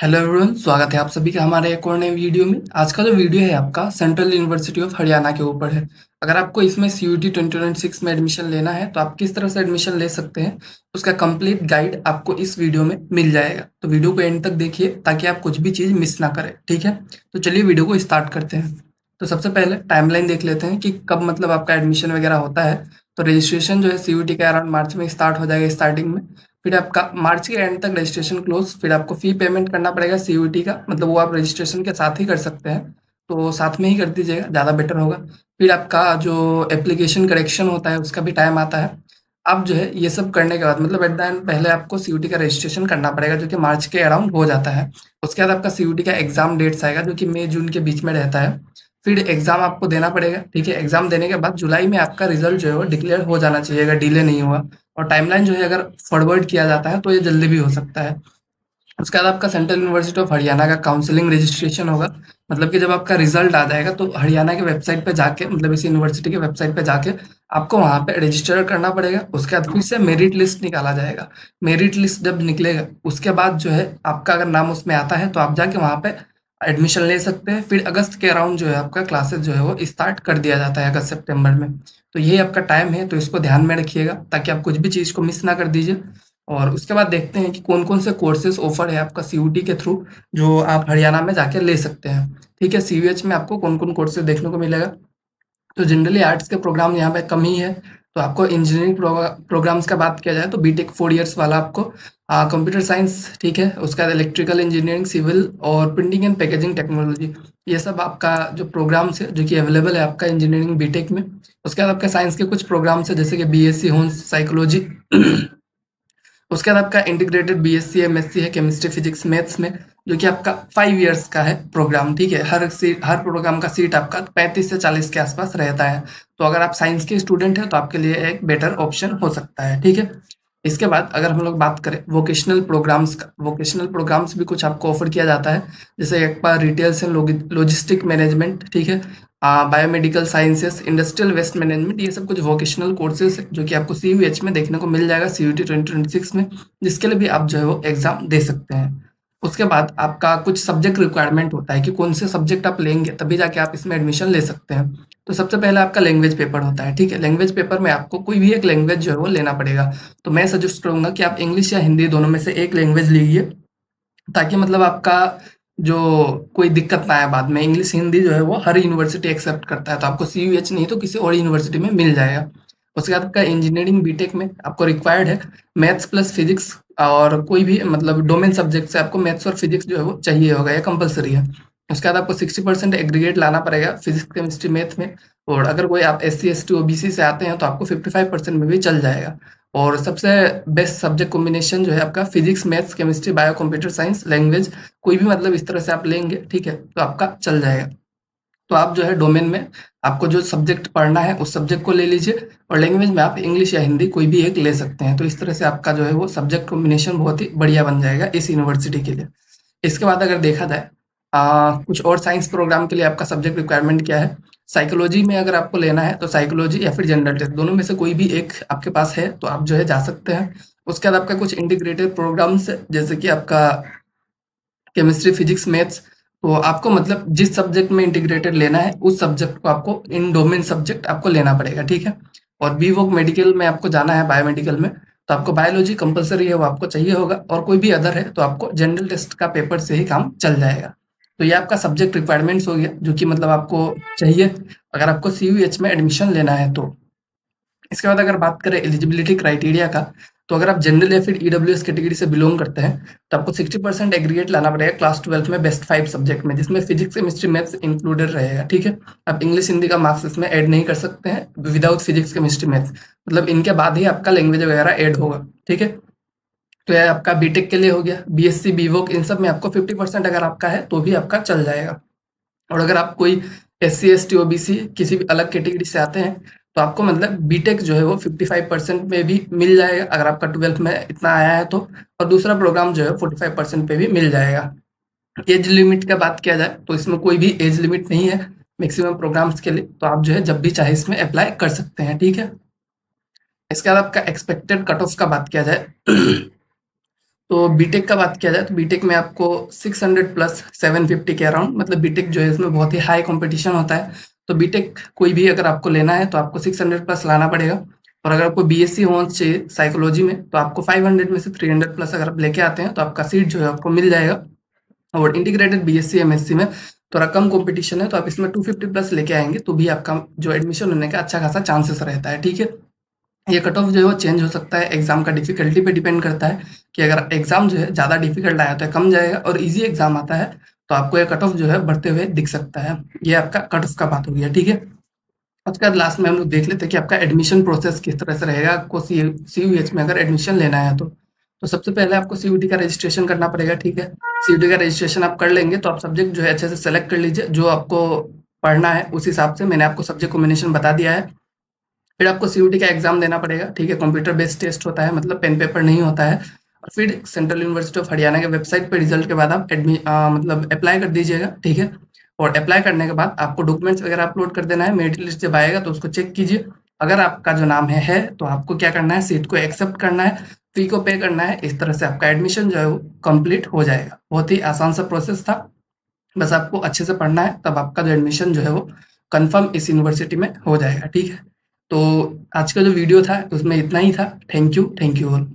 Hello everyone, स्वागत है आप सभी का हमारे एक और नए वीडियो में। आज का जो वीडियो है आपका सेंट्रल यूनिवर्सिटी ऑफ हरियाणा के ऊपर है। अगर आपको इसमें सीयूटी 2026 में एडमिशन लेना है तो आप किस तरह से एडमिशन ले सकते हैं, उसका कंप्लीट गाइड आपको इस वीडियो में मिल जाएगा। तो वीडियो को एंड तक देखिए ताकि आप कुछ भी चीज़ मिस ना करें, ठीक है। तो चलिए वीडियो को स्टार्ट करते हैं। तो सबसे पहले टाइमलाइन देख लेते हैं कि कब मतलब आपका एडमिशन वगैरह होता है। तो रजिस्ट्रेशन जो है सीयूटी के अराउंड मार्च में स्टार्ट हो जाएगा स्टार्टिंग में। फिर आपका मार्च के एंड तक रजिस्ट्रेशन क्लोज। फिर आपको फी पेमेंट करना पड़ेगा सीयूटी का, मतलब वो आप रजिस्ट्रेशन के साथ ही कर सकते हैं। तो साथ में ही कर दीजिएगा, ज़्यादा बेटर होगा। फिर आपका जो एप्लीकेशन करेक्शन होता है उसका भी टाइम आता है। अब जो है ये सब करने के बाद मतलब एट द एंड पहले आपको सीयूटी का रजिस्ट्रेशन करना पड़ेगा जो कि मार्च के अराउंड हो जाता है। उसके बाद आपका सीयूटी का एग्जाम डेट्स आएगा जो कि मई जून के बीच में रहता है। फिर एग्जाम आपको देना पड़ेगा, ठीक है। एग्जाम देने के बाद जुलाई में आपका रिजल्ट जो है वो डिक्लेयर हो जाना चाहिए अगर डिले नहीं हुआ। और टाइमलाइन जो है अगर फॉरवर्ड किया जाता है तो ये जल्दी भी हो सकता है। उसके बाद आपका सेंट्रल यूनिवर्सिटी ऑफ हरियाणा का काउंसलिंग रजिस्ट्रेशन होगा। मतलब कि जब आपका रिजल्ट आ जाएगा तो हरियाणा के वेबसाइट पे जाके, मतलब इस यूनिवर्सिटी के वेबसाइट पे जाके आपको वहाँ पे रजिस्टर करना पड़ेगा। उसके बाद फिर से मेरिट लिस्ट निकाला जाएगा। मेरिट लिस्ट जब निकलेगा उसके बाद जो है आपका अगर नाम उसमें आता है तो आप जाके वहाँ पे एडमिशन ले सकते हैं। फिर अगस्त के अराउंड जो है आपका क्लासेस जो है वो स्टार्ट कर दिया जाता है अगस्त सितंबर में। तो ये आपका टाइम है, तो इसको ध्यान में रखिएगा ताकि आप कुछ भी चीज़ को मिस ना कर दीजिए। और उसके बाद देखते हैं कि कौन-कौन से कोर्सेज़ ऑफ़र है आपका सीयूटी के थ्रू, जो आप हरियाणा में जाके ले सकते हैं। ठीक है, सीयूएच में आपको कौन-कौन कोर्सेज़ देखने को मिलेगा। तो जनरली आर्ट्स के प्रोग्राम यहाँ पे कम ही है। तो आपको इंजीनियरिंग प्रोग्राम्स का बात किया जाए तो बीटेक 4 इयर्स वाला आपको कंप्यूटर साइंस, ठीक है। उसके बाद इलेक्ट्रिकल इंजीनियरिंग, सिविल और प्रिंटिंग एंड पैकेजिंग टेक्नोलॉजी, ये सब आपका जो प्रोग्राम्स है जो कि अवेलेबल है आपका इंजीनियरिंग बीटेक में। उसके बाद आपका साइंस के कुछ प्रोग्राम्स है जैसे कि बीएससी होम्स साइकोलॉजी। उसके बाद आपका इंटीग्रेटेड बीएससी एमएससी है केमिस्ट्री फिजिक्स मैथ्स में, जो कि आपका 5 इयर्स का है प्रोग्राम, ठीक है। हर प्रोग्राम का सीट आपका 35 से 40 के आसपास रहता है। तो अगर आप साइंस के स्टूडेंट हैं तो आपके लिए एक बेटर ऑप्शन हो सकता है, ठीक है। इसके बाद अगर हम लोग बात करें वोकेशनल प्रोग्राम्स का, वोकेशनल प्रोग्राम्स भी कुछ आपको ऑफर किया जाता है। जैसे एक बार रिटेल्स एंड लॉजिस्टिक मैनेजमेंट, ठीक है। Biomedical sciences, industrial waste management, ये सब कुछ वोकेशनल कोर्सेज है जो कि आपको सीयूएच में देखने को मिल जाएगा सीयूटी 2026 में, जिसके लिए भी आप जो है वो एग्जाम दे सकते हैं। उसके बाद आपका कुछ सब्जेक्ट रिक्वायरमेंट होता है कि कौन से सब्जेक्ट आप लेंगे तभी जाके आप इसमें एडमिशन ले सकते हैं। तो सबसे पहले आपका लैंग्वेज पेपर होता है, ठीक है। लैंग्वेज पेपर में आपको कोई भी एक लैंग्वेज जो है वो लेना पड़ेगा। तो मैं सजेस्ट करूंगा कि आप इंग्लिश या हिंदी दोनों में से एक लैंग्वेज लीजिए, ताकि मतलब आपका जो कोई दिक्कत ना आए बाद में। इंग्लिश हिंदी जो है वो हर यूनिवर्सिटी एक्सेप्ट करता है, तो आपको सीयूएच नहीं तो किसी और यूनिवर्सिटी में मिल जाएगा। उसके बाद आपका इंजीनियरिंग बीटेक में आपको रिक्वायर्ड है मैथ्स प्लस फिजिक्स, और कोई भी मतलब डोमेन सब्जेक्ट से आपको मैथ्स और फिजिक्स जो है वो चाहिए होगा, या कंपलसरी है। उसके बाद आपको 60% एग्रीगेट लाना पड़ेगा फिजिक्स केमिस्ट्री मैथ में। और अगर कोई आप S C S T OBC से आते हैं तो आपको 55% में भी चल जाएगा। और सबसे बेस्ट सब्जेक्ट कॉम्बिनेशन जो है आपका physics maths chemistry bio computer science language, कोई भी मतलब इस तरह से आप लेंगे, ठीक है, तो आपका चल जाएगा। तो आप जो है डोमेन में आपको जो सब्जेक्ट पढ़ना है उस सब्जेक्ट को ले लीजिए, और लैंग्वेज में आप इंग्लिश या हिंदी कोई भी एक ले सकते हैं। तो इस तरह से आपका जो है वो सब्जेक्ट कॉम्बिनेशन बहुत ही बढ़िया बन जाएगा इस यूनिवर्सिटी के लिए। इसके बाद अगर देखा जाए कुछ और साइंस प्रोग्राम के लिए आपका सब्जेक्ट रिक्वायरमेंट क्या है। साइकोलॉजी में अगर आपको लेना है तो साइकोलॉजी या फिर जनरल टेस्ट, दोनों में से कोई भी एक आपके पास है तो आप जो है जा सकते हैं। उसके बाद आपका कुछ इंटीग्रेटेड प्रोग्राम्स है जैसे कि आपका केमिस्ट्री फिजिक्स मैथ्स। तो आपको मतलब जिस सब्जेक्ट में इंटीग्रेटेड लेना है उस सब्जेक्ट को आपको इन डोमेन सब्जेक्ट आपको लेना पड़ेगा, ठीक है। और बी वोक मेडिकल में आपको जाना है बायोमेडिकल में, तो आपको बायोलॉजी कंपलसरी है वो आपको चाहिए होगा, और कोई भी अदर है तो आपको जनरल टेस्ट का पेपर से ही काम चल जाएगा। तो ये आपका सब्जेक्ट रिक्वायरमेंट्स हो गया जो कि मतलब आपको चाहिए अगर आपको सीयूएच में एडमिशन लेना है तो। इसके बाद अगर बात करें एलिजिबिलिटी क्राइटेरिया का, तो अगर आप जनरल या फिर ईडब्ल्यूएस कैटेगरी से बिलोंग करते हैं तो आपको 60% एग्रीगेट लाना पड़ेगा क्लास 12 में बेस्ट 5 सब्जेक्ट में, जिसमें फिजिक्स केमिस्ट्री मैथ्स इंक्लूडेड रहेगा, ठीक है। आप इंग्लिश हिंदी का मार्क्स इसमें ऐड नहीं कर सकते हैं विदाउट फिजिक्स केमिस्ट्री मैथ्स, मतलब इनके बाद ही आपका लैंग्वेज वगैरह ऐड होगा, ठीक है। तो यह आपका बीटेक के लिए हो गया। बीएससी बीवोक इन सब में आपको 50% अगर आपका है तो भी आपका चल जाएगा। और अगर आप कोई S C S T OBC किसी भी अलग कैटेगरी से आते हैं तो आपको मतलब बीटेक जो है वो 55% में भी मिल जाएगा अगर आपका 12th में इतना आया है तो। और दूसरा प्रोग्राम जो है 45% पे भी मिल जाएगा। एज लिमिट का बात किया जाए तो इसमें कोई भी एज लिमिट नहीं है मैक्सिमम प्रोग्राम्स के लिए, तो आप जो है जब भी चाहे इसमें अप्लाई कर सकते हैं, ठीक है। इसके बाद आपका एक्सपेक्टेड कट ऑफ का बात किया जाए तो बीटेक का बात किया जाए तो बीटेक में आपको 600 प्लस 750 के अराउंड, मतलब बीटेक जो है इसमें बहुत ही हाई कंपटीशन होता है। तो बीटेक कोई भी अगर आपको लेना है तो आपको 600 प्लस लाना पड़ेगा। और अगर आपको बीएससी ऑनर्स चाहिए साइकोलॉजी में तो आपको 500 में से 300 प्लस अगर आप लेके आते हैं तो आपका सीट जो है आपको मिल जाएगा। और इंटीग्रेटेड बीएससी एमएससी में थोड़ा कम कंपटीशन है, तो आप इसमें 250 प्लस लेके आएंगे तो भी आपका जो एडमिशन होने का अच्छा खासा चांसेस रहता है। ठीक है, ये कट ऑफ जो है वो चेंज हो सकता है, एग्जाम का डिफिकल्टी पे डिपेंड करता है कि अगर एग्जाम जो है ज़्यादा डिफिकल्ट आया तो कम जाएगा, और इजी एग्जाम आता है तो आपको ये कट ऑफ जो है बढ़ते हुए दिख सकता है। ये आपका कट ऑफ का बात हो गया। ठीक है, उसके बाद लास्ट में हम लोग देख लेते हैं कि आपका एडमिशन प्रोसेस किस तरह से रहेगा आपको सीयूएच में अगर एडमिशन लेना है तो सबसे पहले आपको सीयूटी का रजिस्ट्रेशन करना पड़ेगा। ठीक है, सीयूटी का रजिस्ट्रेशन आप कर लेंगे तो आप सब्जेक्ट जो है अच्छे से सेलेक्ट कर लीजिए जो आपको पढ़ना है, उस हिसाब से मैंने आपको सब्जेक्ट कॉम्बिनेशन बता दिया है। फिर आपको सीयूटी का एग्जाम देना पड़ेगा। ठीक है, कंप्यूटर बेस्ड टेस्ट होता है, मतलब पेन पेपर नहीं होता है। और फिर सेंट्रल यूनिवर्सिटी ऑफ हरियाणा के वेबसाइट पे रिजल्ट के बाद आप मतलब अप्लाई कर दीजिएगा। ठीक है, और अप्लाई करने के बाद आपको डॉक्यूमेंट्स वगैरह अपलोड कर देना है। मेरिट लिस्ट जब आएगा तो उसको चेक कीजिए, अगर आपका जो नाम है तो आपको क्या करना है, सीट को एक्सेप्ट करना है, फी को पे करना है। इस तरह से आपका एडमिशन जो है वो कंप्लीट हो जाएगा। बहुत ही आसान सा प्रोसेस था, बस आपको अच्छे से पढ़ना है, तब आपका जो एडमिशन जो है वो कंफर्म इस यूनिवर्सिटी में हो जाएगा। ठीक है, तो आज का जो वीडियो था उसमें इतना ही था। Thank you all.